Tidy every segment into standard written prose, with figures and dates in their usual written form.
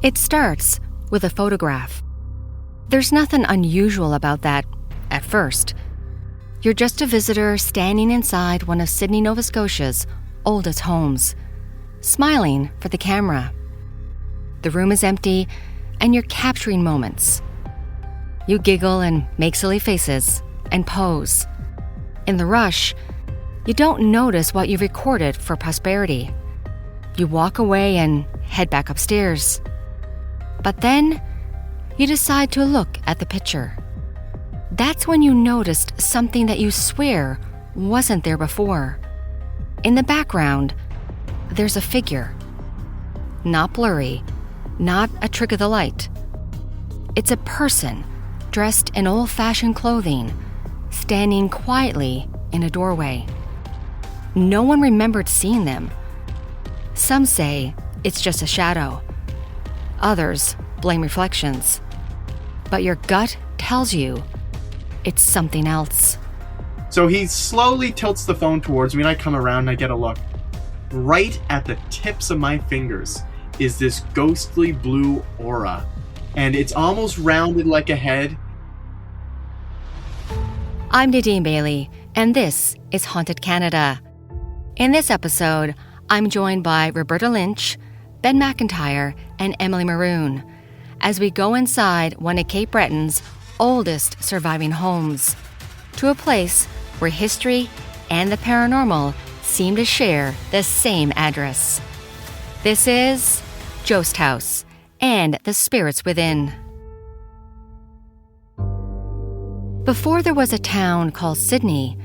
It starts with a photograph. There's nothing unusual about that at first. You're just a visitor standing inside one of Sydney, Nova Scotia's oldest homes, smiling for the camera. The room is empty, and you're capturing moments. You giggle and make silly faces and pose. In the rush, you don't notice what you've recorded for posterity. You walk away and head back upstairs. But then, you decide to look at the picture. That's when you noticed something that you swear wasn't there before. In the background, there's a figure. Not blurry, not a trick of the light. It's a person dressed in old-fashioned clothing, standing quietly in a doorway. No one remembered seeing them. Some say it's just a shadow. Others blame reflections. But your gut tells you it's something else. So he slowly tilts the phone towards me, and I come around and I get a look. Right at the tips of my fingers is this ghostly blue aura, and it's almost rounded like a head. I'm Nadine Bailey, and this is Haunted Canada. In this episode, I'm joined by Roberta Lynch, Ben McIntyre, and Emily Maroon as we go inside one of Cape Breton's oldest surviving homes, to a place where history and the paranormal seem to share the same address. This is Jost House and the Spirits Within. Before there was a town called Sydney,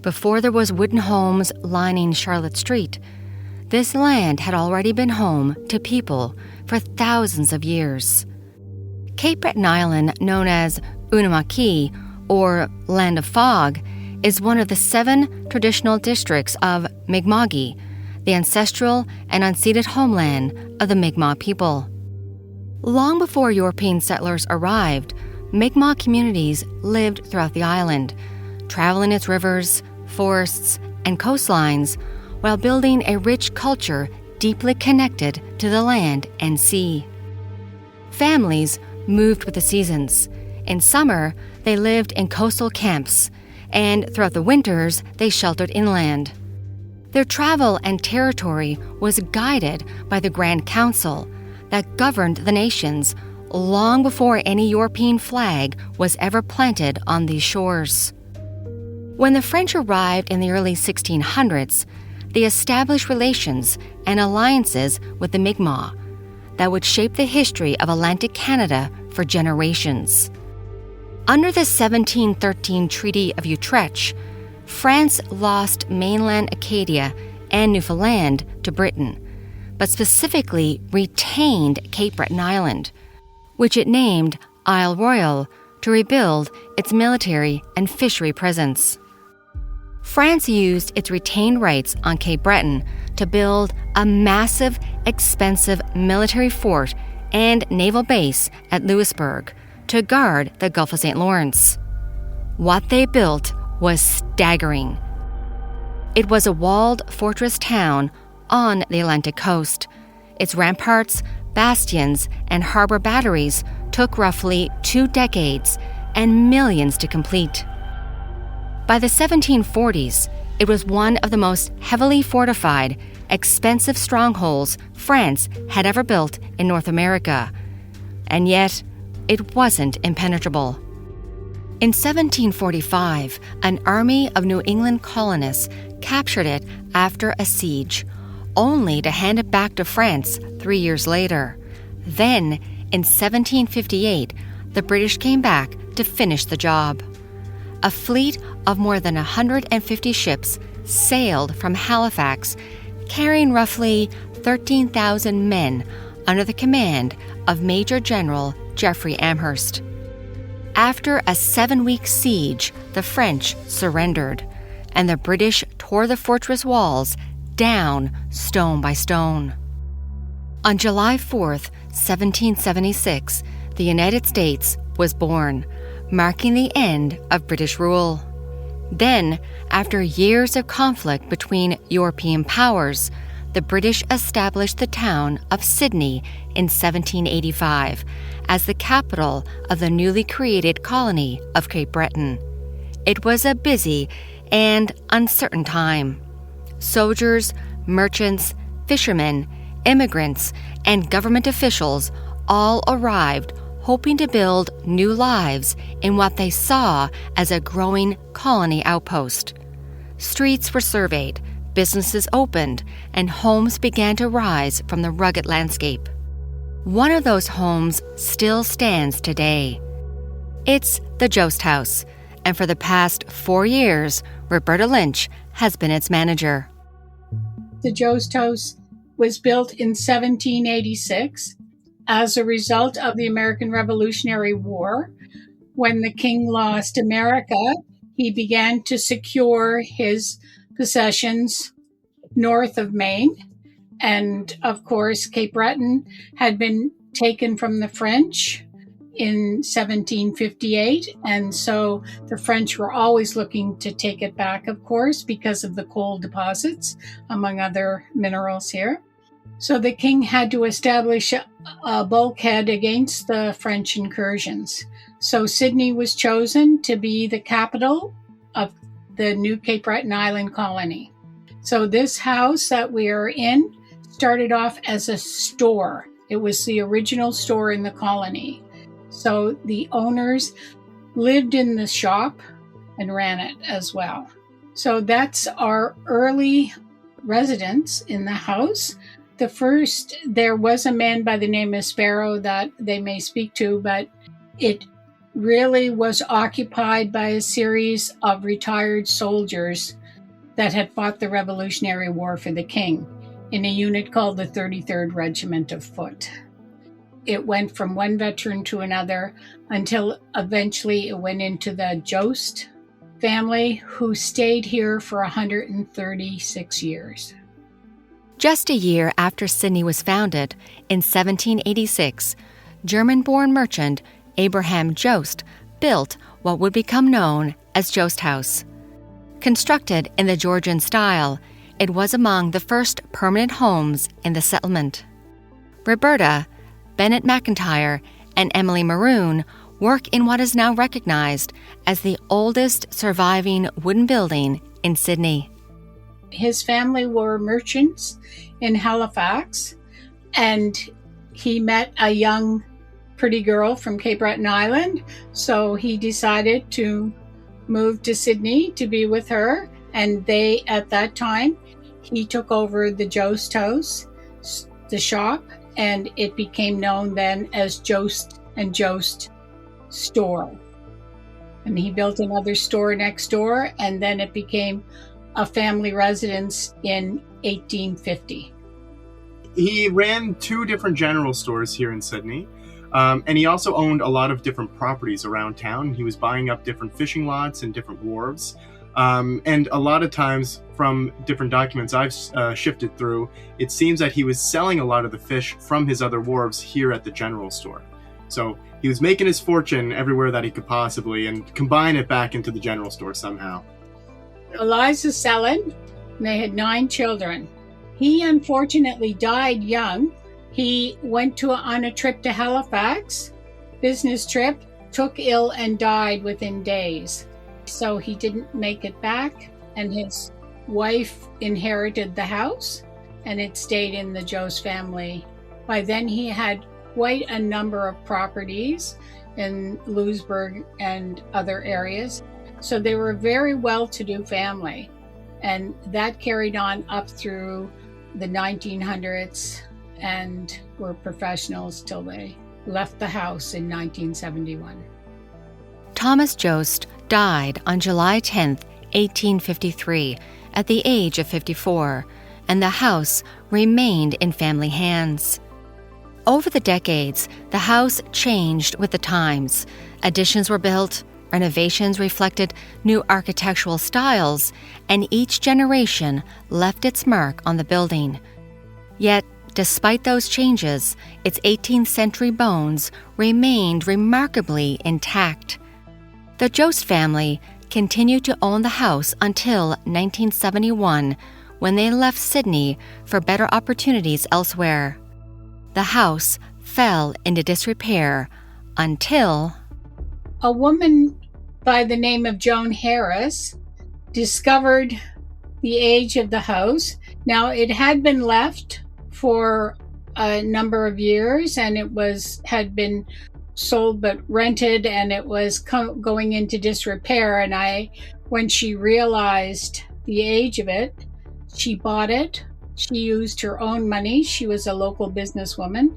before there was wooden homes lining Charlotte Street, this land had already been home to people for thousands of years. Cape Breton Island, known as Unamaki, or Land of Fog, is one of the 7 traditional districts of Mi'kma'ki, the ancestral and unceded homeland of the Mi'kmaq people. Long before European settlers arrived, Mi'kmaq communities lived throughout the island, traveling its rivers, forests, and coastlines, while building a rich culture deeply connected to the land and sea. Families moved with the seasons. In summer, they lived in coastal camps, and throughout the winters, they sheltered inland. Their travel and territory was guided by the Grand Council that governed the nations long before any European flag was ever planted on these shores. When the French arrived in the early 1600s, they established relations and alliances with the Mi'kmaq that would shape the history of Atlantic Canada for generations. Under the 1713 Treaty of Utrecht, France lost mainland Acadia and Newfoundland to Britain, but specifically retained Cape Breton Island, which it named Isle Royale to rebuild its military and fishery presence. France used its retained rights on Cape Breton to build a massive, expensive military fort and naval base at Louisbourg to guard the Gulf of St. Lawrence. What they built was staggering. It was a walled fortress town on the Atlantic coast. Its ramparts, bastions, and harbor batteries took roughly 2 decades and millions to complete. By the 1740s, it was one of the most heavily fortified, expensive strongholds France had ever built in North America. And yet, it wasn't impenetrable. In 1745, an army of New England colonists captured it after a siege, only to hand it back to France 3 years later. Then, in 1758, the British came back to finish the job. A fleet of more than 150 ships sailed from Halifax, carrying roughly 13,000 men under the command of Major General Geoffrey Amherst. After a 7-week siege, the French surrendered, and the British tore the fortress walls down stone by stone. On July 4th, 1776, the United States was born, marking the end of British rule. Then, after years of conflict between European powers, the British established the town of Sydney in 1785 as the capital of the newly created colony of Cape Breton. It was a busy and uncertain time. Soldiers, merchants, fishermen, immigrants, and government officials all arrived hoping to build new lives in what they saw as a growing colony outpost. Streets were surveyed, businesses opened, and homes began to rise from the rugged landscape. One of those homes still stands today. It's the Jost House, and for the past 4 years, Roberta Lynch has been its manager. The Jost House was built in 1786 as a result of the American Revolutionary War. When the king lost America, he began to secure his possessions north of Maine. And of course, Cape Breton had been taken from the French in 1758. And so the French were always looking to take it back, of course, because of the coal deposits, among other minerals here. So the king had to establish a bulkhead against the French incursions. So Sydney was chosen to be the capital of the new Cape Breton Island colony. So this house that we are in started off as a store. It was the original store in the colony. So the owners lived in the shop and ran it as well. So that's our early residence in the house. There was a man by the name of Sparrow that they may speak to, but it really was occupied by a series of retired soldiers that had fought the Revolutionary War for the king in a unit called the 33rd Regiment of Foot. It went from one veteran to another until eventually it went into the Jost family, who stayed here for 136 years. Just a year after Sydney was founded, in 1786, German-born merchant Abraham Jost built what would become known as Jost House. Constructed in the Georgian style, it was among the first permanent homes in the settlement. Roberta, Bennett McIntyre, and Emily Maroon work in what is now recognized as the oldest surviving wooden building in Sydney. His family were merchants in Halifax, and he met a young, pretty girl from Cape Breton Island, so he decided to move to Sydney to be with her, and at that time, he took over the Jost House, the shop, and it became known then as Jost and Jost Store. And he built another store next door, and then it became a family residence in 1850. He ran 2 different general stores here in Sydney, and he also owned a lot of different properties around town. He was buying up different fishing lots and different wharves. And a lot of times, from different documents I've shifted through, it seems that he was selling a lot of the fish from his other wharves here at the general store. So he was making his fortune everywhere that he could possibly and combine it back into the general store somehow. Eliza Sellen, and they had 9 children. He unfortunately died young. He went on a trip to Halifax, business trip, took ill and died within days. So he didn't make it back, and his wife inherited the house, and it stayed in the Jost family. By then he had quite a number of properties in Louisbourg and other areas. So they were a very well-to-do family, and that carried on up through the 1900s and were professionals till they left the house in 1971. Thomas Jost died on July 10, 1853, at the age of 54, and the house remained in family hands. Over the decades, the house changed with the times. Additions were built, renovations reflected new architectural styles, and each generation left its mark on the building. Yet, despite those changes, its 18th century bones remained remarkably intact. The Jost family continued to own the house until 1971, when they left Sydney for better opportunities elsewhere. The house fell into disrepair until a woman by the name of Joan Harris discovered the age of the house. Now, it had been left for a number of years, and it had been sold but rented, and it was going into disrepair. And when she realized the age of it, she bought it. She used her own money. She was a local businesswoman,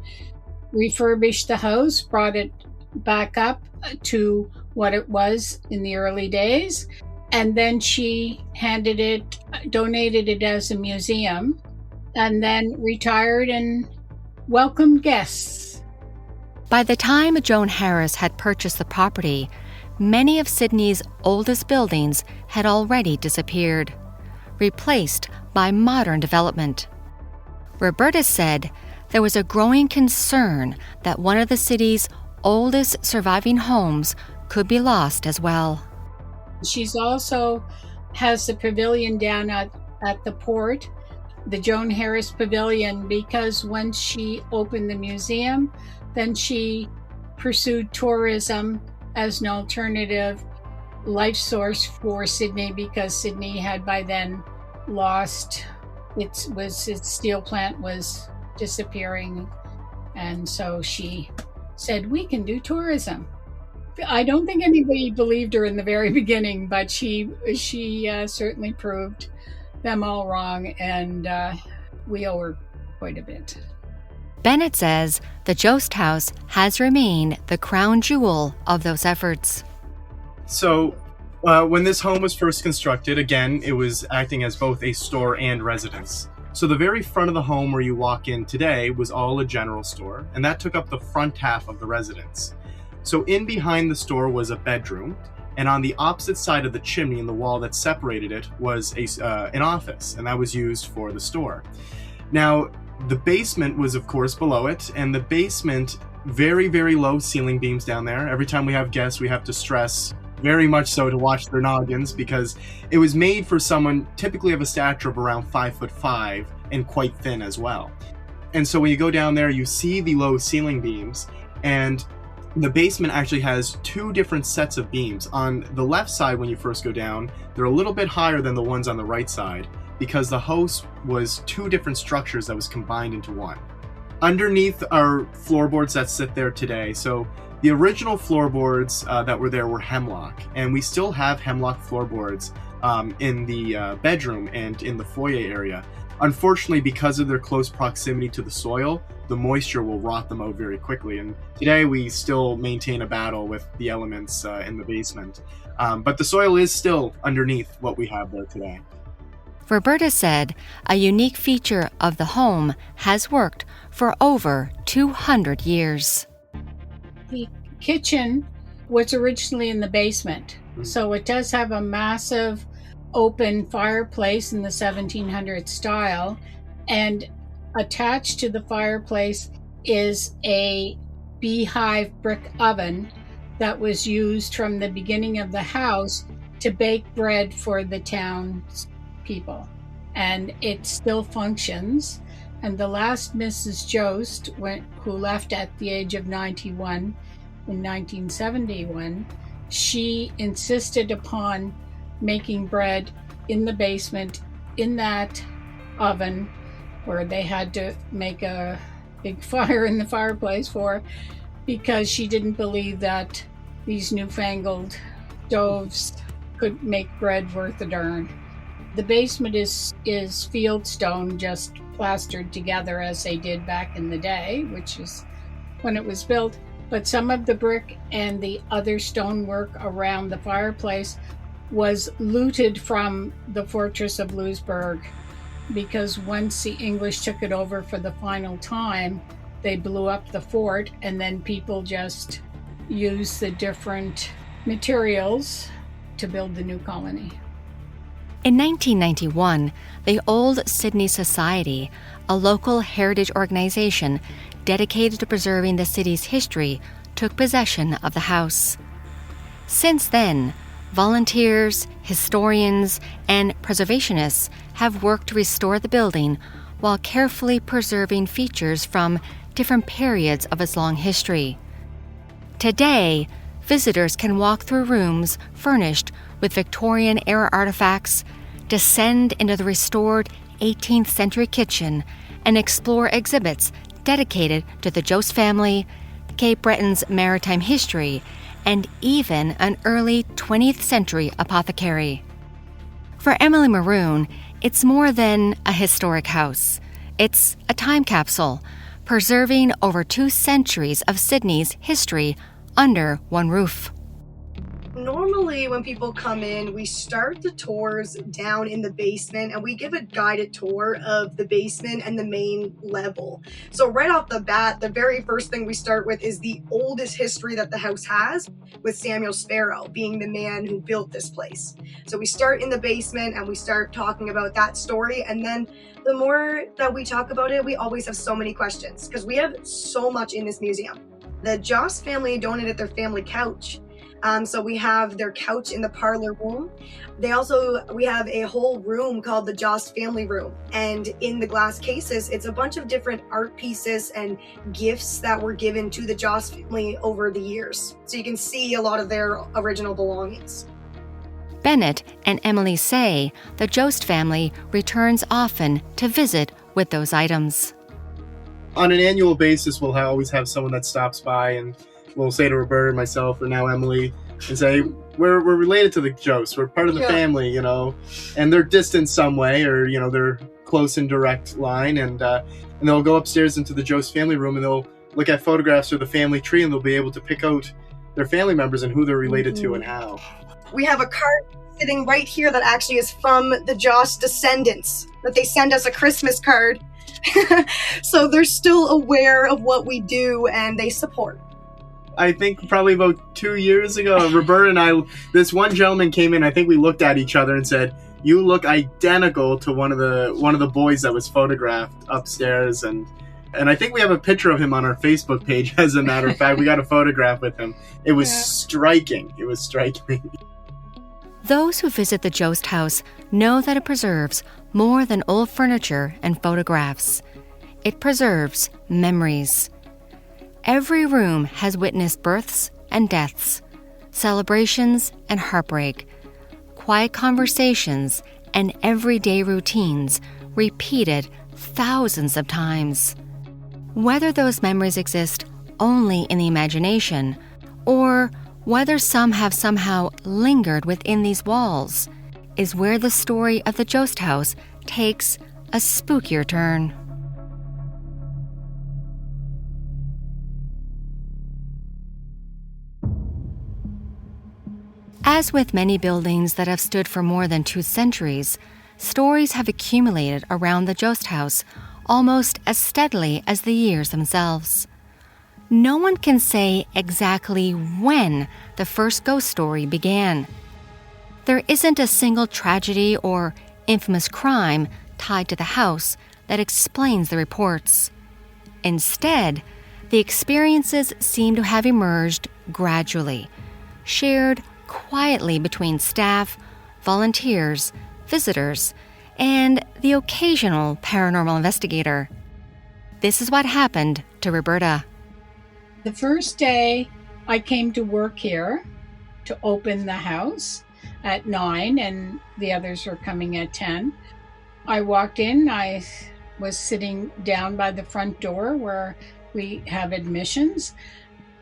refurbished the house, brought it back up to what it was in the early days, and then she donated it as a museum, and then retired and welcomed guests. By the time Joan Harris had purchased the property, many of Sydney's oldest buildings had already disappeared, replaced by modern development. Roberta said there was a growing concern that one of the city's oldest surviving homes could be lost as well. She's also has the pavilion down at the port, the Joan Harris Pavilion, because when she opened the museum, then she pursued tourism as an alternative life source for Sydney, because Sydney had by then lost its steel plant was disappearing, and so she said, we can do tourism. I don't think anybody believed her in the very beginning, but she certainly proved them all wrong, and we owe her quite a bit. Bennett says the Jost House has remained the crown jewel of those efforts. So, when this home was first constructed, again, it was acting as both a store and residence. So the very front of the home where you walk in today was all a general store, and that took up the front half of the residence. So in behind the store was a bedroom, and on the opposite side of the chimney in the wall that separated it was an office, and that was used for the store. Now, the basement was, of course, below it, and the basement, very, very low ceiling beams down there. Every time we have guests, we have to stress very much so to watch their noggins, because it was made for someone typically of a stature of around 5'5" and quite thin as well. And so when you go down there, you see the low ceiling beams, and the basement actually has two different sets of beams. On the left side, when you first go down, they're a little bit higher than the ones on the right side, because the house was two different structures that was combined into one. Underneath are floorboards that sit there today. So the original floorboards that were there were hemlock, and we still have hemlock floorboards in the bedroom and in the foyer area. Unfortunately, because of their close proximity to the soil, the moisture will rot them out very quickly, and today we still maintain a battle with the elements in the basement. But the soil is still underneath what we have there today. Roberta said a unique feature of the home has worked for over 200 years. The kitchen was originally in the basement, so it does have a massive open fireplace in the 1700s style, and attached to the fireplace is a beehive brick oven that was used from the beginning of the house to bake bread for the town's people, and it still functions. And the last Mrs. Jost, who left at the age of 91 in 1971, she insisted upon making bread in the basement in that oven, where they had to make a big fire in the fireplace for, because she didn't believe that these newfangled stoves could make bread worth a darn. The basement is fieldstone, just plastered together as they did back in the day, which is when it was built. But some of the brick and the other stonework around the fireplace was looted from the fortress of Louisbourg, because once the English took it over for the final time, they blew up the fort, and then people just used the different materials to build the new colony. In 1991, the Old Sydney Society, a local heritage organization dedicated to preserving the city's history, took possession of the house. Since then, Volunteers, historians, and preservationists have worked to restore the building while carefully preserving features from different periods of its long history. Today, visitors can walk through rooms furnished with Victorian-era artifacts, descend into the restored 18th century kitchen, and explore exhibits dedicated to the Jost family, Cape Breton's maritime history, and even an early 20th century apothecary. For Emily Maroon, it's more than a historic house. It's a time capsule, preserving over 2 centuries of Sydney's history under one roof. Normally, when people come in, we start the tours down in the basement and we give a guided tour of the basement and the main level. So right off the bat, the very first thing we start with is the oldest history that the house has, with Samuel Sparrow being the man who built this place. So we start in the basement and we start talking about that story, and then the more that we talk about it, we always have so many questions because we have so much in this museum. The Jost family donated their family couch. So we have their couch in the parlor room. We have a whole room called the Jost family room. And in the glass cases, it's a bunch of different art pieces and gifts that were given to the Jost family over the years. So you can see a lot of their original belongings. Bennett and Emily say the Jost family returns often to visit with those items. On an annual basis, we'll always have someone that stops by, and we'll say to Roberta, myself, or now Emily, and say, we're related to the Josts. We're part of the family, and they're distant some way, or, they're close in direct line. And they'll go upstairs into the Jost family room and they'll look at photographs of the family tree, and they'll be able to pick out their family members and who they're related to and how. We have a card sitting right here that actually is from the Jost descendants, that they send us a Christmas card. So they're still aware of what we do and they support. I think probably about 2 years ago, Roberta and I, this one gentleman came in. I think we looked at each other and said, "You look identical to one of the boys that was photographed upstairs." And I think we have a picture of him on our Facebook page. As a matter of fact, we got a photograph with him. It was striking. It was striking. Those who visit the Jost House know that it preserves more than old furniture and photographs. It preserves memories. Every room has witnessed births and deaths, celebrations and heartbreak, quiet conversations and everyday routines repeated thousands of times. Whether those memories exist only in the imagination, or whether some have somehow lingered within these walls, is where the story of the Jost House takes a spookier turn. As with many buildings that have stood for more than 2 centuries, stories have accumulated around the Jost House almost as steadily as the years themselves. No one can say exactly when the first ghost story began. There isn't a single tragedy or infamous crime tied to the house that explains the reports. Instead, the experiences seem to have emerged gradually, shared quietly between staff, volunteers, visitors, and the occasional paranormal investigator. This is what happened to Roberta. The first day I came to work here to open the house at 9 and the others were coming at 10. I walked in, I was sitting down by the front door where we have admissions,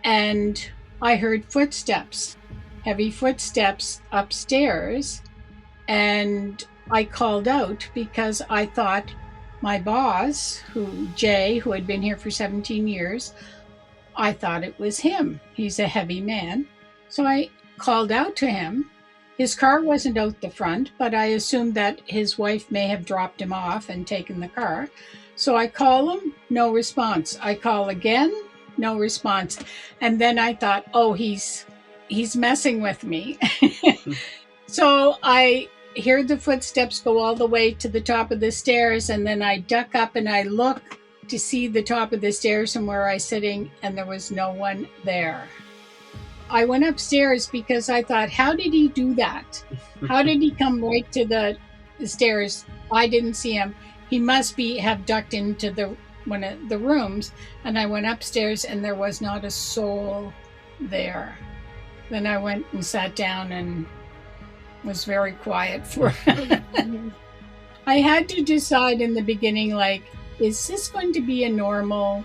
and I heard footsteps, heavy footsteps upstairs, and I called out because I thought my boss, Jay, who had been here for 17 years, I thought it was him. He's a heavy man. So I called out to him. His car wasn't out the front, but I assumed that his wife may have dropped him off and taken the car. So I call him, no response. I call again, no response. And then I thought, oh, he's messing with me. So I heard the footsteps go all the way to the top of the stairs, and then I duck up and I look to see the top of the stairs from where I was sitting, and there was no one there. I went upstairs because I thought, how did he do that? How did he come right to the stairs? I didn't see him. He must have ducked into one of the rooms. And I went upstairs and there was not a soul there. Then I went and sat down and was very quiet for I had to decide in the beginning, like, is this going to be a normal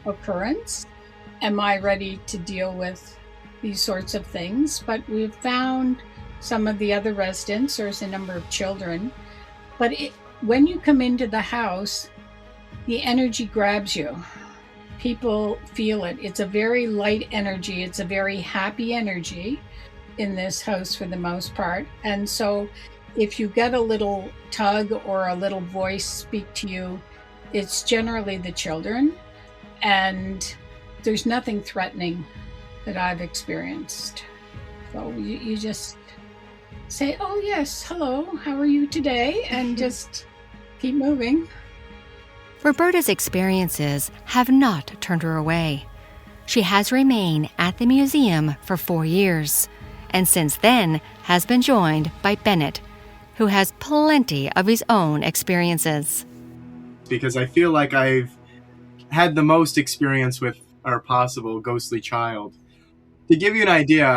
occurrence? Am I ready to deal with these sorts of things? But we've found some of the other residents, there's a number of children, but when you come into the house, the energy grabs you. People feel it. It's a very light energy. It's a very happy energy in this house for the most part. And so if you get a little tug or a little voice speak to you, it's generally the children. And there's nothing threatening that I've experienced. So you just say, oh yes, hello, how are you today? And just keep moving. Roberta's experiences have not turned her away. She has remained at the museum for 4 years, and since then has been joined by Bennett, who has plenty of his own experiences. Because I feel like I've had the most experience with our possible ghostly child. To give you an idea,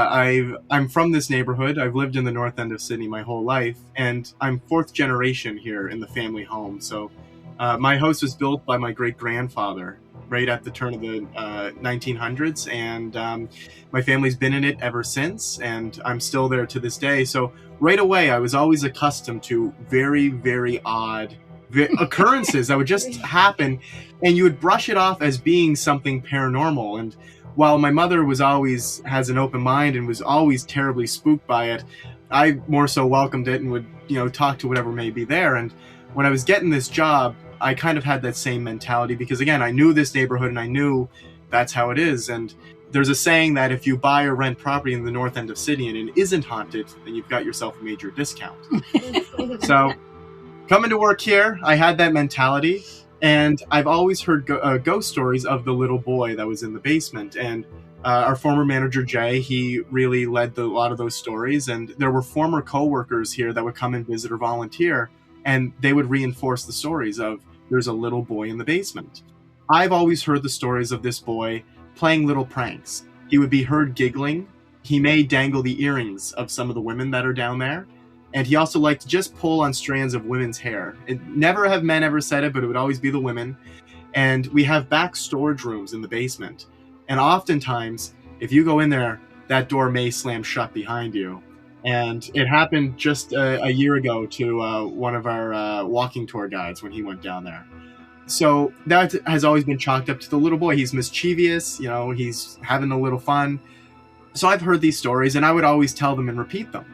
I'm from this neighborhood. I've lived in the north end of Sydney my whole life, and I'm 4th generation here in the family home. So my house was built by my great-grandfather right at the turn of the 1900s, and my family's been in it ever since, and I'm still there to this day. So right away, I was always accustomed to very, very odd occurrences that would just happen, and you would brush it off as being something paranormal. And while my mother has an open mind and was always terribly spooked by it, I more so welcomed it and would, talk to whatever may be there. And when I was getting this job, I kind of had that same mentality because, again, I knew this neighborhood and I knew that's how it is. And there's a saying that if you buy or rent property in the north end of Sydney and it isn't haunted, then you've got yourself a major discount. So coming to work here, I had that mentality. And I've always heard ghost stories of the little boy that was in the basement. And our former manager, Jay, he really led a lot of those stories. And there were former co-workers here that would come and visit or volunteer, and they would reinforce the stories of there's a little boy in the basement. I've always heard the stories of this boy playing little pranks. He would be heard giggling. He may dangle the earrings of some of the women that are down there. And he also liked to just pull on strands of women's hair. Never have men ever said it, but it would always be the women. And we have back storage rooms in the basement. And oftentimes, if you go in there, that door may slam shut behind you. And it happened just a year ago to one of our walking tour guides when he went down there. So that has always been chalked up to the little boy. He's mischievous, he's having a little fun. So I've heard these stories, and I would always tell them and repeat them.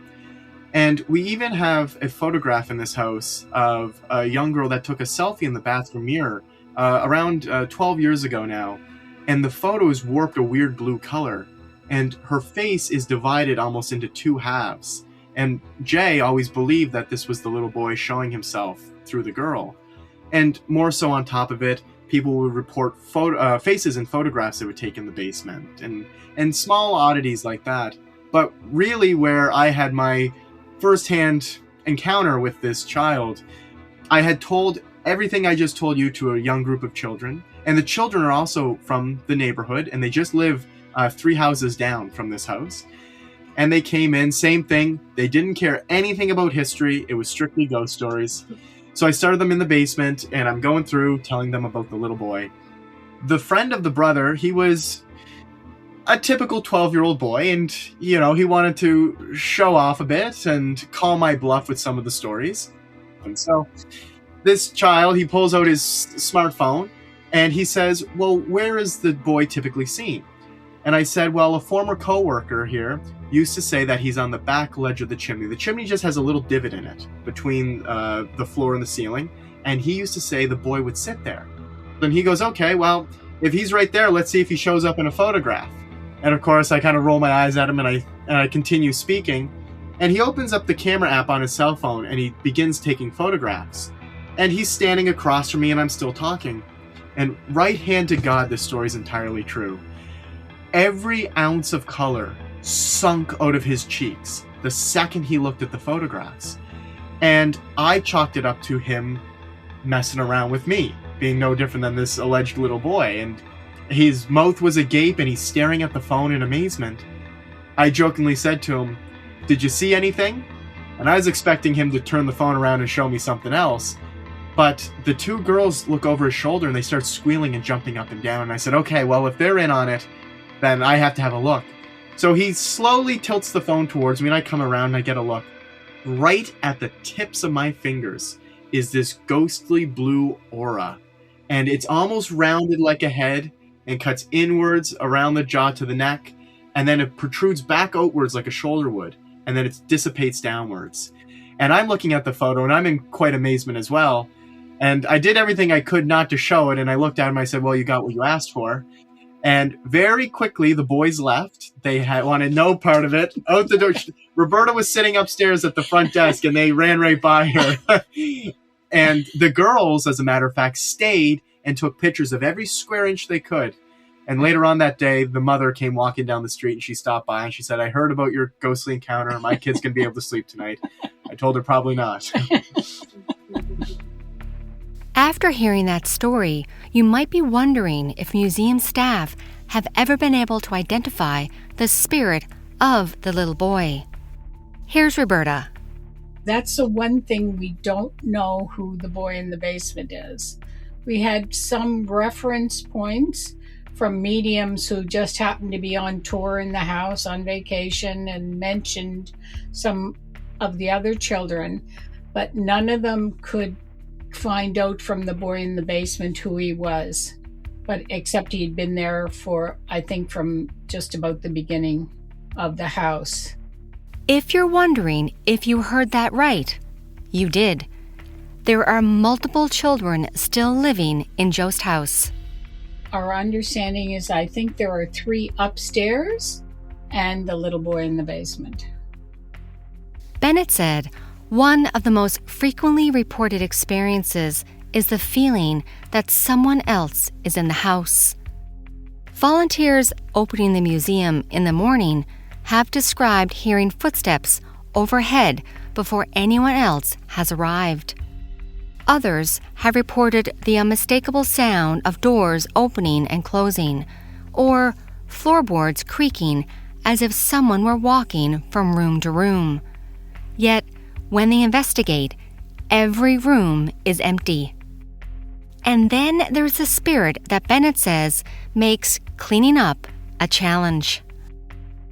And we even have a photograph in this house of a young girl that took a selfie in the bathroom mirror around 12 years ago now. And the photo is warped a weird blue color. And her face is divided almost into 2 halves. And Jay always believed that this was the little boy showing himself through the girl. And more so on top of it, people would report faces and photographs they would take in the basement. And small oddities like that. But really where I had my firsthand encounter with this child, I had told everything I just told you to a young group of children, and the children are also from the neighborhood, and they just live 3 houses down from this house. And they came in, same thing. They didn't care anything about history. It was strictly ghost stories. So I started them in the basement, and I'm going through telling them about the little boy. The friend of the brother, he was a typical 12-year-old boy, and, he wanted to show off a bit and call my bluff with some of the stories. And so this child, he pulls out his smartphone, and he says, well, where is the boy typically seen? And I said, well, a former co-worker here used to say that he's on the back ledge of the chimney. The chimney just has a little divot in it between the floor and the ceiling, and he used to say the boy would sit there. Then he goes, okay, well, if he's right there, let's see if he shows up in a photograph. And of course, I kind of roll my eyes at him, and I continue speaking. And he opens up the camera app on his cell phone, and he begins taking photographs. And he's standing across from me, and I'm still talking. And right hand to God, this story is entirely true. Every ounce of color sunk out of his cheeks the second he looked at the photographs. And I chalked it up to him messing around with me, being no different than this alleged little boy. And his mouth was agape and he's staring at the phone in amazement. I jokingly said to him, "Did you see anything?" And I was expecting him to turn the phone around and show me something else. But the two girls look over his shoulder and they start squealing and jumping up and down. And I said, okay, well, if they're in on it, then I have to have a look. So he slowly tilts the phone towards me and I come around and I get a look. Right at the tips of my fingers is this ghostly blue aura. And it's almost rounded like a head and cuts inwards around the jaw to the neck. And then it protrudes back outwards like a shoulder would. And then it dissipates downwards. And I'm looking at the photo and I'm in quite amazement as well. And I did everything I could not to show it. And I looked at him and I said, well, you got what you asked for. And very quickly, the boys left. They wanted no part of it. Out the door. Roberta was sitting upstairs at the front desk and they ran right by her. And the girls, as a matter of fact, stayed and took pictures of every square inch they could. And later on that day, the mother came walking down the street and she stopped by and she said, I heard about your ghostly encounter. My kid's going to be able to sleep tonight. I told her probably not. After hearing that story, you might be wondering if museum staff have ever been able to identify the spirit of the little boy. Here's Roberta. That's the one thing we don't know who the boy in the basement is. We had some reference points from mediums who just happened to be on tour in the house on vacation and mentioned some of the other children, but none of them could find out from the boy in the basement who he was, but except he'd been there for, I think, from just about the beginning of the house. If you're wondering if you heard that right, you did. There are multiple children still living in Jost House. Our understanding is I think there are 3 upstairs and the little boy in the basement. Bennett said, one of the most frequently reported experiences is the feeling that someone else is in the house. Volunteers opening the museum in the morning have described hearing footsteps overhead before anyone else has arrived. Others have reported the unmistakable sound of doors opening and closing, or floorboards creaking as if someone were walking from room to room. Yet, when they investigate, every room is empty. And then there's the spirit that Bennett says makes cleaning up a challenge.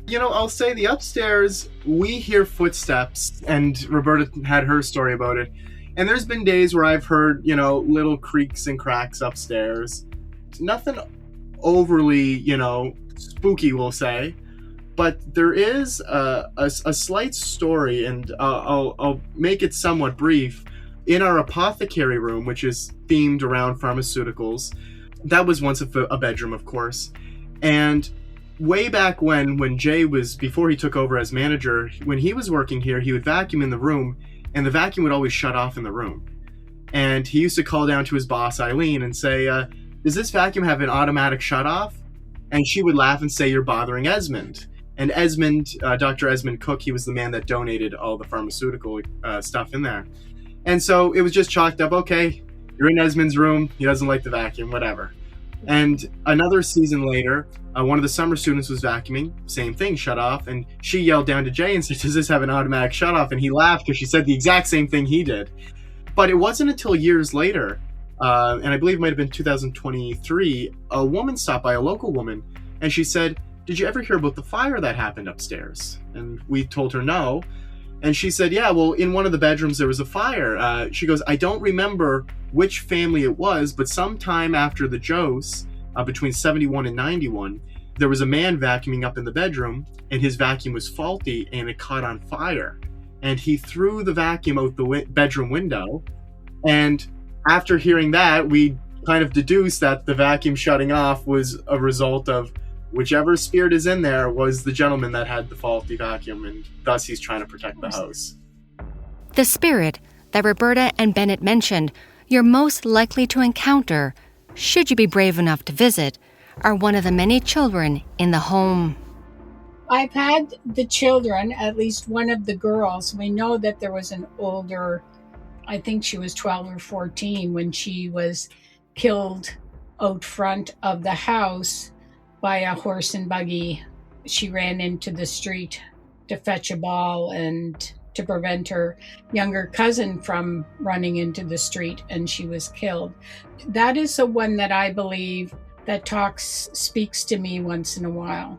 You know, I'll say the upstairs, we hear footsteps, and Roberta had her story about it. And there's been days where I've heard, little creaks and cracks upstairs. Nothing overly, spooky, we'll say. But there is a slight story, and I'll make it somewhat brief. In our apothecary room, which is themed around pharmaceuticals, that was once a bedroom, of course. And way back when Jay was, before he took over as manager, when he was working here, he would vacuum in the room, and the vacuum would always shut off in the room. And he used to call down to his boss, Eileen, and say, does this vacuum have an automatic shut off? And she would laugh and say, you're bothering Esmond. And Esmond, Dr. Esmond Cook, he was the man that donated all the pharmaceutical stuff in there. And so it was just chalked up, okay, you're in Esmond's room, he doesn't like the vacuum, whatever. And another season later, one of the summer students was vacuuming, same thing, shut off, and she yelled down to Jay and said, does this have an automatic shut off? And he laughed because she said the exact same thing he did. But it wasn't until years later, and I believe it might have been 2023, a woman stopped by, a local woman, and she said, did you ever hear about the fire that happened upstairs? And we told her no. And she said, yeah, well, in one of the bedrooms there was a fire. She goes, I don't remember which family it was, but sometime after the Josts, between 71 and 91, there was a man vacuuming up in the bedroom, and his vacuum was faulty, and it caught on fire. And he threw the vacuum out the bedroom window. And after hearing that, we kind of deduced that the vacuum shutting off was a result of whichever spirit is in there was the gentleman that had the faulty vacuum, and thus he's trying to protect the house. The spirit that Roberta and Bennett mentioned you're most likely to encounter, should you be brave enough to visit, are one of the many children in the home. I've had the children, at least one of the girls. We know that there was an older, I think she was 12 or 14 when she was killed out front of the house by a horse and buggy. She ran into the street to fetch a ball and to prevent her younger cousin from running into the street, and she was killed. That is the one that I believe that speaks to me once in a while.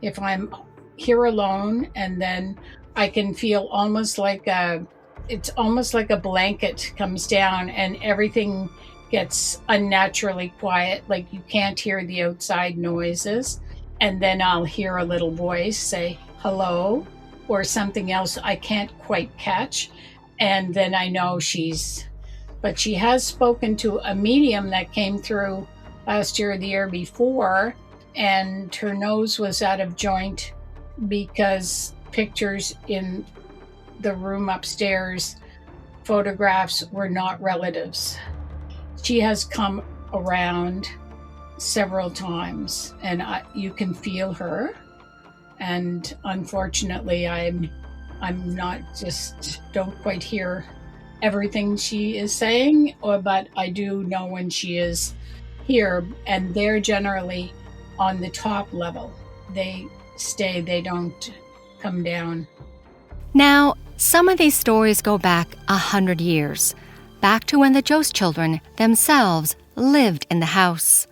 If I'm here alone, and then I can feel it's almost like a blanket comes down and everything gets unnaturally quiet, like you can't hear the outside noises. And then I'll hear a little voice say, hello, or something else I can't quite catch. And then I know but she has spoken to a medium that came through last year or the year before, and her nose was out of joint because pictures in the room upstairs, photographs, were not relatives. She has come around several times, and you can feel her. And unfortunately, I'm not don't quite hear everything she is saying, but I do know when she is here, and they're generally on the top level. They stay, they don't come down. Now, some of these stories go back 100 years, back to when the Jost children themselves lived in the house.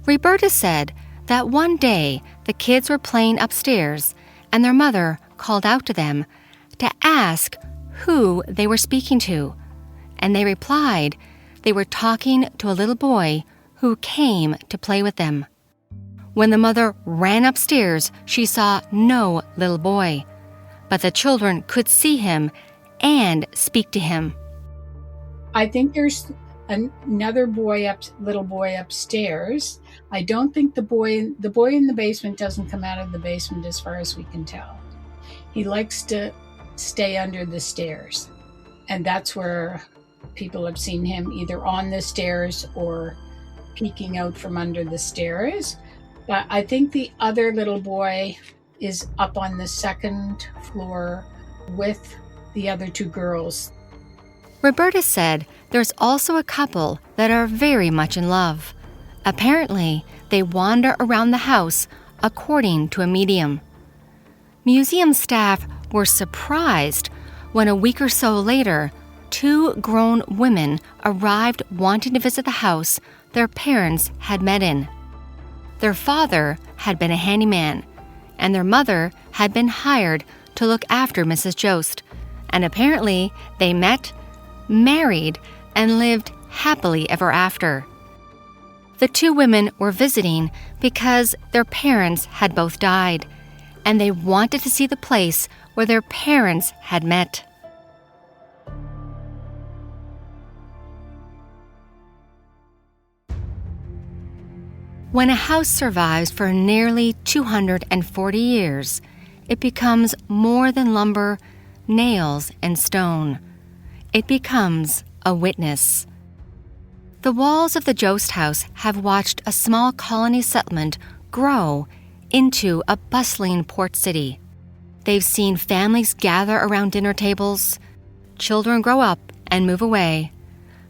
Roberta said that one day the kids were playing upstairs and their mother called out to them to ask who they were speaking to, and they replied they were talking to a little boy who came to play with them. When the mother ran upstairs, she saw no little boy, but the children could see him and speak to him. I think there's another little boy upstairs. I don't think the boy in the basement doesn't come out of the basement as far as we can tell. He likes to stay under the stairs, and that's where people have seen him, either on the stairs or peeking out from under the stairs. But I think the other little boy is up on the second floor with the other two girls. Roberta said there's also a couple that are very much in love. Apparently, they wander around the house according to a medium. Museum staff were surprised when a week or so later, two grown women arrived wanting to visit the house their parents had met in. Their father had been a handyman, and their mother had been hired to look after Mrs. Jost, and apparently they met, married, and lived happily ever after. The two women were visiting because their parents had both died, and they wanted to see the place where their parents had met. When a house survives for nearly 240 years, it becomes more than lumber, nails, and stone. It becomes a witness. The walls of the Jost House have watched a small colony settlement grow into a bustling port city. They've seen families gather around dinner tables, children grow up and move away,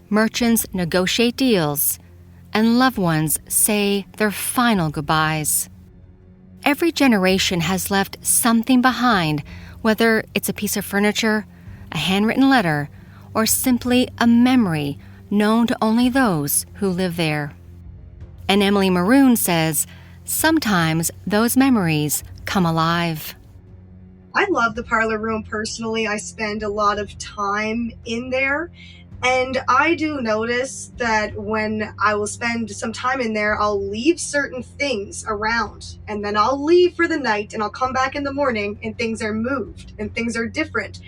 merchants negotiate deals, and loved ones say their final goodbyes. Every generation has left something behind, whether it's a piece of furniture, a handwritten letter, or simply a memory known to only those who live there. And Emily Maroon says, sometimes those memories come alive. I love the parlor room personally. I spend a lot of time in there. And I do notice that when I will spend some time in there, I'll leave certain things around, and then I'll leave for the night and I'll come back in the morning and things are moved and things are different.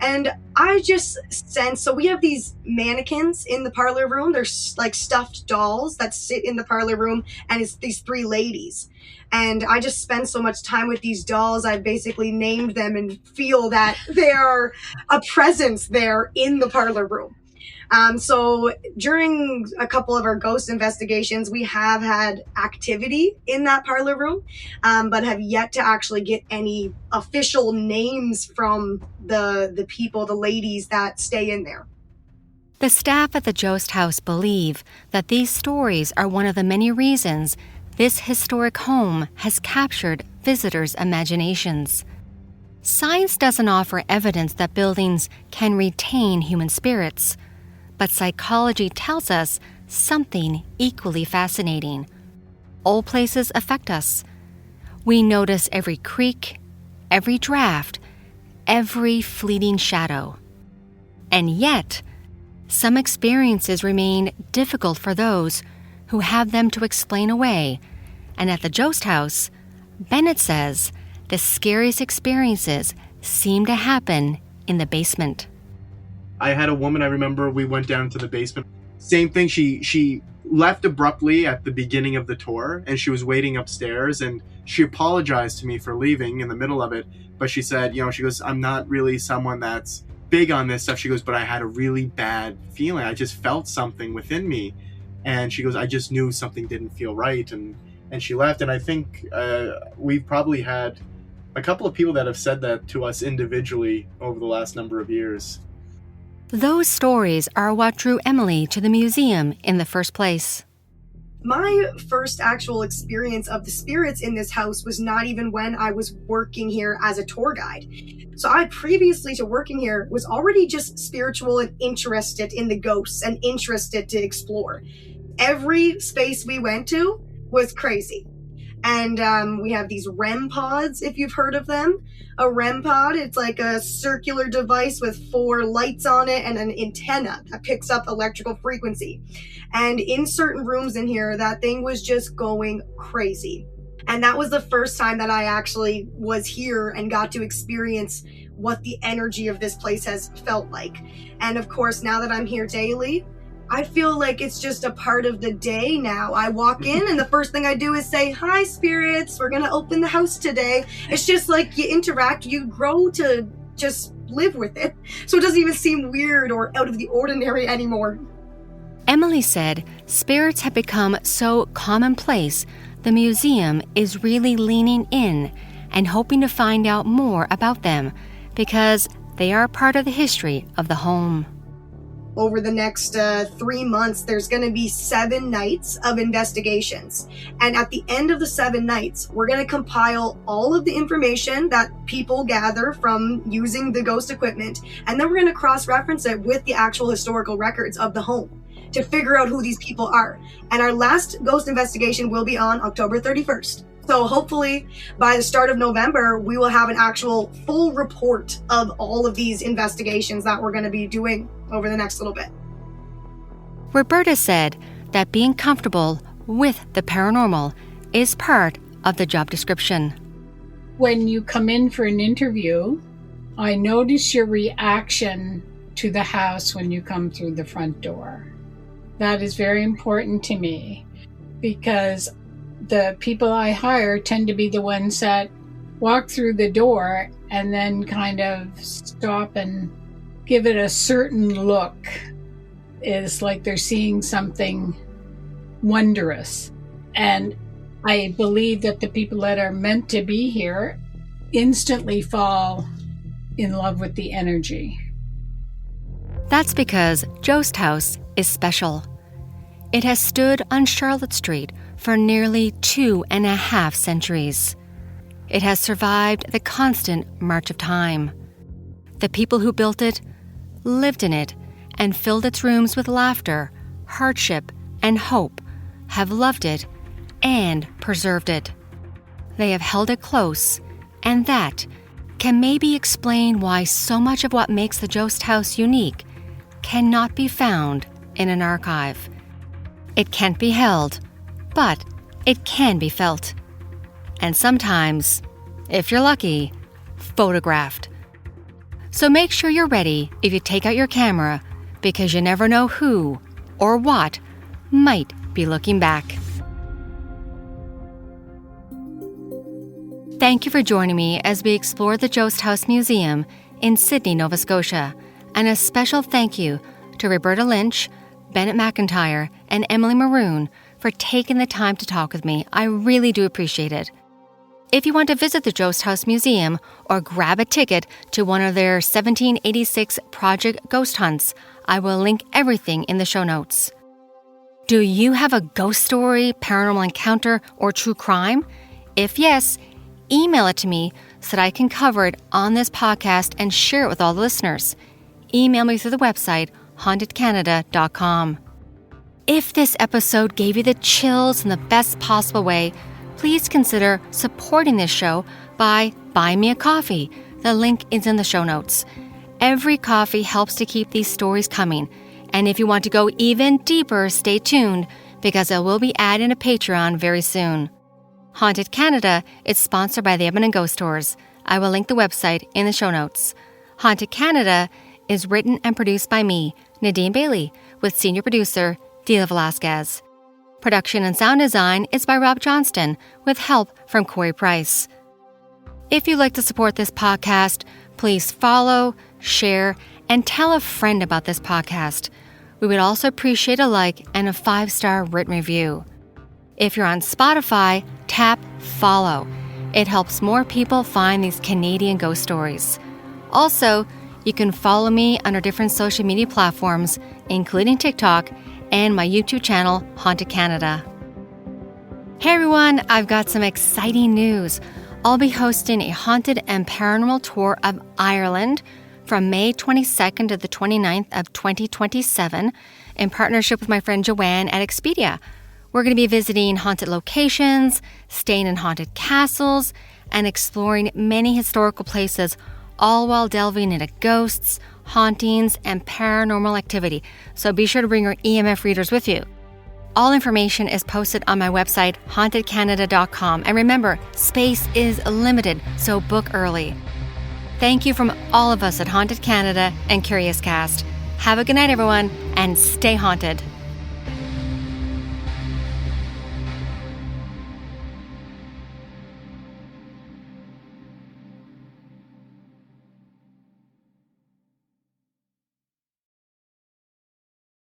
And I just sense, so we have these mannequins in the parlor room. They're like stuffed dolls that sit in the parlor room, and it's these three ladies. And I just spend so much time with these dolls. I've basically named them and feel that they are a presence there in the parlor room. So during a couple of our ghost investigations, we have had activity in that parlor room, but have yet to actually get any official names from the people, the ladies that stay in there. The staff at the Jost House believe that these stories are one of the many reasons this historic home has captured visitors' imaginations. Science doesn't offer evidence that buildings can retain human spirits, but psychology tells us something equally fascinating. Old places affect us. We notice every creak, every draft, every fleeting shadow. And yet, some experiences remain difficult for those who have them to explain away, and at the Jost House, Bennett says the scariest experiences seem to happen in the basement. I had a woman, I remember, we went down to the basement. Same thing, she left abruptly at the beginning of the tour, and she was waiting upstairs, and she apologized to me for leaving in the middle of it, but she said, she goes, I'm not really someone that's big on this stuff. She goes, but I had a really bad feeling. I just felt something within me. And she goes, I just knew something didn't feel right. And she left. And I think we've probably had a couple of people that have said that to us individually over the last number of years. Those stories are what drew Emily to the museum in the first place. My first actual experience of the spirits in this house was not even when I was working here as a tour guide. So I, previously to working here, was already just spiritual and interested in the ghosts and interested to explore. Every space we went to was crazy. And we have these REM pods, if you've heard of them. A REM pod, it's like a circular device with 4 lights on it and an antenna that picks up electrical frequency. And in certain rooms in here, that thing was just going crazy. And that was the first time that I actually was here and got to experience what the energy of this place has felt like. And of course, now that I'm here daily, I feel like it's just a part of the day now. I walk in and the first thing I do is say, hi, spirits, we're going to open the house today. It's just like you interact, you grow to just live with it. So it doesn't even seem weird or out of the ordinary anymore. Emily said spirits have become so commonplace, the museum is really leaning in and hoping to find out more about them because they are part of the history of the home. Over the next 3 months, there's going to be 7 nights of investigations. And at the end of the 7 nights, we're going to compile all of the information that people gather from using the ghost equipment. And then we're going to cross-reference it with the actual historical records of the home to figure out who these people are. And our last ghost investigation will be on October 31st. So hopefully by the start of November, we will have an actual full report of all of these investigations that we're going to be doing over the next little bit. Roberta said that being comfortable with the paranormal is part of the job description. When you come in for an interview, I notice your reaction to the house when you come through the front door. That is very important to me because the people I hire tend to be the ones that walk through the door and then kind of stop and give it a certain look. It's like they're seeing something wondrous. And I believe that the people that are meant to be here instantly fall in love with the energy. That's because Jost House is special. It has stood on Charlotte Street for nearly 2.5 centuries. It has survived the constant march of time. The people who built it lived in it and filled its rooms with laughter, hardship, and hope, have loved it and preserved it. They have held it close, and that can maybe explain why so much of what makes the Jost House unique cannot be found in an archive. It can't be held, but it can be felt. And sometimes, if you're lucky, photographed. So make sure you're ready if you take out your camera, because you never know who or what might be looking back. Thank you for joining me as we explore the Jost House Museum in Sydney, Nova Scotia, and a special thank you to Roberta Lynch, Bennett McIntyre, and Emily Maroon for taking the time to talk with me. I really do appreciate it. If you want to visit the Jost House Museum or grab a ticket to one of their 1786 Project Ghost Hunts, I will link everything in the show notes. Do you have a ghost story, paranormal encounter, or true crime? If yes, email it to me so that I can cover it on this podcast and share it with all the listeners. Email me through the website hauntedcanada.com. If this episode gave you the chills in the best possible way, please consider supporting this show by buying me a coffee. The link is in the show notes. Every coffee helps to keep these stories coming. And if you want to go even deeper, stay tuned because I will be adding a Patreon very soon. Haunted Canada is sponsored by the Edmonton Ghost Tours. I will link the website in the show notes. Haunted Canada is written and produced by me, Nadine Bailey, with senior producer Dila Velasquez. Production and sound design is by Rob Johnston, with help from Corey Price. If you'd like to support this podcast, please follow, share, and tell a friend about this podcast. We would also appreciate a like and a 5-star written review. If you're on Spotify, tap follow. It helps more people find these Canadian ghost stories. Also, you can follow me on our different social media platforms, including TikTok and my YouTube channel, Haunted Canada. Hey everyone, I've got some exciting news. I'll be hosting a haunted and paranormal tour of Ireland from May 22nd to the 29th of 2027 in partnership with my friend Joanne at Expedia. We're going to be visiting haunted locations, staying in haunted castles, and exploring many historical places, all while delving into ghosts, hauntings, and paranormal activity. So be sure to bring your EMF readers with you. All information is posted on my website, hauntedcanada.com. And remember, space is limited, so book early. Thank you from all of us at Haunted Canada and Curious Cast. Have a good night, everyone, and stay haunted.